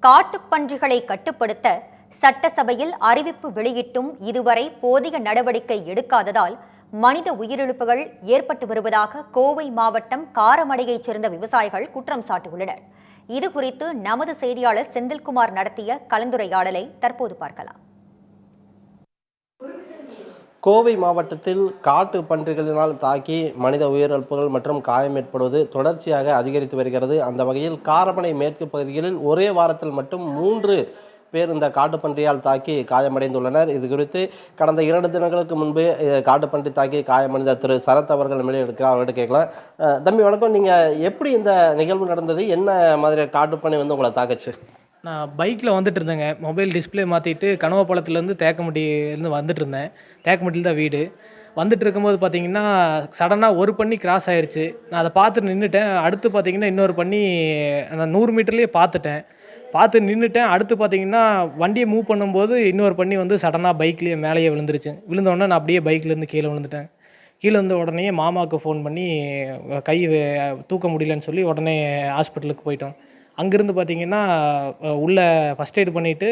காட்டுப்பன்றிகளை கட்டுப்படுத்த சட்டசபையில் அறிவிப்பு வெளியிட்டும் இதுவரை போதிய நடவடிக்கை எடுக்காததால் மனித உயிரிழப்புகள் ஏற்பட்டு வருவதாக கோவை மாவட்டம் காரமடையைச் சேர்ந்த விவசாயிகள் குற்றம் சாட்டியுள்ளனர். இதுகுறித்து நமது செய்தியாளர் செந்தில்குமார் நடத்திய கலந்துரையாடலை தற்போது பார்க்கலாம். கோவை மாவட்டத்தில் காட்டு பன்றிகளினால் தாக்கி மனித உயிரிழப்புகள் மற்றும் காயம் ஏற்படுவது தொடர்ச்சியாக அதிகரித்து வருகிறது. அந்த வகையில் காரமடை மேற்கு பகுதிகளில் ஒரே வாரத்தில் மட்டும் 3 பேர் இந்த காட்டுப்பன்றியால் தாக்கி காயமடைந்துள்ளனர். இது குறித்து கடந்த 2 தினங்களுக்கு முன்பு காட்டுப்பன்றி தாக்கி காயமடைந்த திரு சரத் அவர்கள் மேலே எடுக்கிறார். அவர்கிட்ட கேட்கலாம். தம்பி வணக்கம், நீங்கள் எப்படி இந்த நிகழ்வு நடந்தது? என்ன மாதிரி காட்டுப்பன்றி உங்களை தாக்குச்சு? நான் பைக்கில் வந்துட்டு இருந்தேங்க. மொபைல் டிஸ்பிளே மாற்றிட்டு கனவப்பாளத்துலேருந்து தேக்கம்பட்டியிலேருந்து வந்துட்டு இருந்தேன். தேக்கம்பட்டியில் தான் வீடு. வந்துட்டு இருக்கும்போது பார்த்தீங்கன்னா சடனாக ஒரு பன்னி கிராஸ் ஆயிடுச்சு. நான் அதை பார்த்துட்டு நின்றுட்டேன். அடுத்து பார்த்தீங்கன்னா இன்னொரு பன்னி நான் 100 மீட்டர்லேயே பார்த்து நின்றுட்டேன். அடுத்து பார்த்தீங்கன்னா வண்டியை மூவ் பண்ணும்போது இன்னொரு பன்னி வந்து சடனாக பைக்லேயே மேலேயே விழுந்துருச்சு. விழுந்தோடனே நான் அப்படியே பைக்லேருந்து கீழே விழுந்துட்டேன். கீழே வந்த உடனே மாமாவுக்கு ஃபோன் பண்ணி கை தூக்க முடியலன்னு சொல்லி உடனே ஹாஸ்பிட்டலுக்கு போயிட்டோம். அங்கேருந்து பார்த்தீங்கன்னா உள்ளே ஃபஸ்ட் எய்டு பண்ணிவிட்டு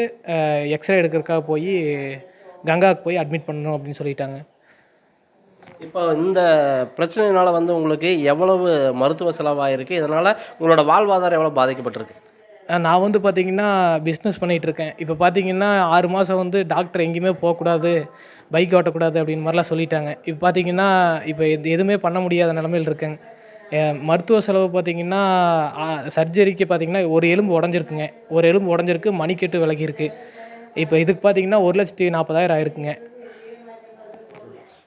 எக்ஸ்ரே எடுக்கிறதுக்காக போய் கங்காவுக்கு போய் அட்மிட் பண்ணணும் அப்படின்னு சொல்லிட்டாங்க. இப்போ இந்த பிரச்சனையினால் வந்து உங்களுக்கு எவ்வளவு மருத்துவ செலவாகிருக்கு? இதனால் உங்களோட வாழ்வாதாரம் எவ்வளோ பாதிக்கப்பட்டிருக்கு? நான் வந்து பார்த்திங்கன்னா பிஸ்னஸ் பண்ணிகிட்ருக்கேன். இப்போ பார்த்திங்கன்னா 6 மாதம் வந்து டாக்டர் எங்கேயுமே போகக்கூடாது, பைக் ஓட்டக்கூடாது அப்படின்னு மாதிரிலாம் சொல்லிட்டாங்க. இப்போ பார்த்திங்கன்னா இப்போ எதுவுமே பண்ண முடியாத நிலமையில் இருக்கேங்க. மருத்துவ செலவு பார்த்திங்கன்னா சர்ஜரிக்கு பார்த்திங்கன்னா ஒரு எலும்பு உடஞ்சிருக்கு, மணிக்கட்டு விலகிருக்கு. இப்போ இதுக்கு பார்த்திங்கன்னா 1,40,000 ஆயிருக்குங்க.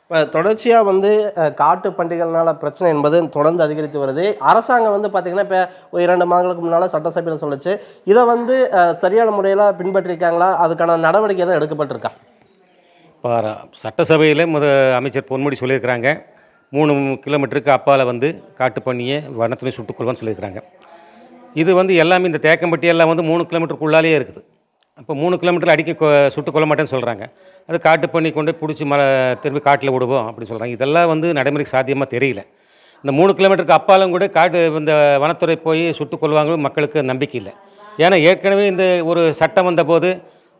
இப்போ தொடர்ச்சியாக வந்து காட்டு பன்றிகள்னால பிரச்சனை என்பது தொடர்ந்து அதிகரித்து வருது. அரசாங்கம் வந்து பார்த்திங்கன்னா இப்போ 2 மாதங்களுக்கு முன்னால் சட்டசபையில் சொல்லிச்சு. இதை வந்து சரியான முறையில் பின்பற்றிருக்காங்களா? அதுக்கான நடவடிக்கை எதுவும் எடுக்கப்பட்டிருக்கா? இப்போ சட்டசபையில் அமைச்சர் பொன்முடி சொல்லியிருக்கிறாங்க, 3 கிலோமீட்டருக்கு அப்பால் வந்து காட்டு பண்ணியை வனத்துறை சுட்டுக்கொள்வான்னு சொல்லியிருக்கிறாங்க. இது வந்து எல்லாமே இந்த தேக்கம்பட்டி எல்லாம் வந்து 3 கிலோமீட்டருக்குள்ளாலேயே இருக்குது. அப்போ 3 கிலோமீட்டர் அடிக்க சுட்டு கொள்ள மாட்டேன்னு சொல்கிறாங்க. அது காட்டு பண்ணி கொண்டு பிடிச்சி திரும்பி காட்டில் விடுவோம் அப்படின்னு சொல்கிறாங்க. இதெல்லாம் வந்து நடைமுறைக்கு சாத்தியமாக தெரியல. இந்த 3 கிலோமீட்டருக்கு அப்பாலும் கூட இந்த வனத்துறை போய் சுட்டு கொள்வாங்களும் மக்களுக்கு நம்பிக்கை இல்லை. ஏன்னா ஏற்கனவே இந்த ஒரு சட்டம் வந்தபோது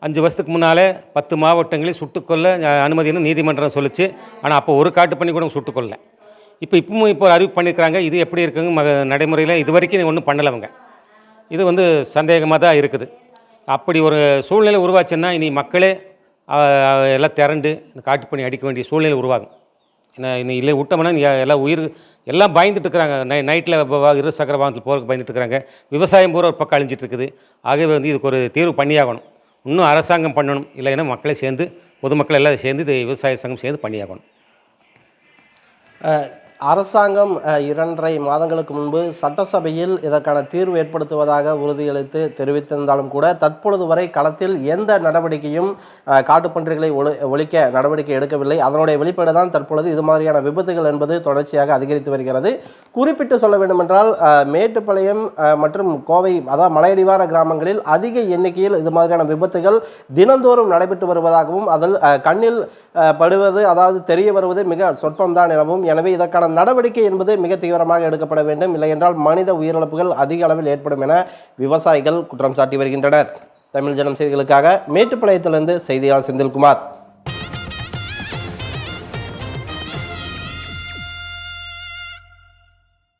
5 வருஷத்துக்கு முன்னாலே 10 மாவட்டங்களில் சுட்டுக்கொள்ள அனுமதினு நீதிமன்றம் சொல்லிச்சு. ஆனால் அப்போ ஒரு காட்டு பண்ணி கூட சுட்டுக்கொள்ள. இப்பவும் ஒரு அறிவிப்பு பண்ணியிருக்கிறாங்க. இது எப்படி இருக்குங்க நடைமுறையில் இது வரைக்கும் ஒன்றும் பண்ணலவங்க. இது வந்து சந்தேகமாக தான் இருக்குது. அப்படி ஒரு சூழ்நிலை உருவாச்சுன்னா இனி மக்களே எல்லாம் திரண்டு இந்த காட்டுப்பண்ணி அடிக்க வேண்டிய சூழ்நிலை உருவாகும். ஏன்னா இல்லை விட்டோம்னா எல்லாம் பயந்துட்டு இருக்கிறாங்க. நைட்டில் இருசக்கர வாகனத்தில் போகிறதுக்கு பயந்துட்டு இருக்கிறாங்க. விவசாயம் பூரா ஒரு பக்கம் அழிஞ்சிட்டு இருக்குது. ஆகவே வந்து இதுக்கு ஒரு தீர்வு பண்ணியாகணும். இன்னும் அரசாங்கம் பண்ணணும். இல்லைன்னா மக்களே சேர்ந்து, பொதுமக்கள் எல்லாம் சேர்ந்து இது விவசாய சங்கம் சேர்ந்து பண்ணியாகணும். அரசாங்கம் 2.5 மாதங்களுக்கு முன்பு சட்டசபையில் இதற்கான தீர்வு ஏற்படுத்துவதாக உறுதியளித்து தெரிவித்திருந்தாலும் கூட தற்பொழுது வரை களத்தில் எந்த நடவடிக்கையும் காட்டுப்பன்றிகளை ஒழிக்க நடவடிக்கை எடுக்கவில்லை. அதனுடைய வெளிப்பாடு தான் தற்பொழுது இது மாதிரியான விபத்துகள் என்பது தொடர்ச்சியாக அதிகரித்து வருகிறது. குறிப்பிட்டு சொல்ல வேண்டுமென்றால் மேட்டுப்பாளையம் மற்றும் கோவை, அதாவது மலையடிவார கிராமங்களில் அதிக எண்ணிக்கையில் இது மாதிரியான விபத்துகள் தினந்தோறும் நடைபெற்று வருவதாகவும் அதில் கண்ணில் படுவது, அதாவது தெரிய வருவது மிக சொற்பம்தான் எனவும், எனவே இதற்கான நடவடிக்கை என்பது மிக தீவிரமாக எடுக்கப்பட வேண்டும். இல்லை என்றால் மனித உயிரிழப்புகள் அதிக அளவில் ஏற்படும் என விவசாயிகள் குற்றம் சாட்டி வருகின்றனர். தமிழ் ஜனம் செய்திகளுக்காக மேட்டுப்பாளையத்திலிருந்து செய்தியாளர் செந்தில்குமார்.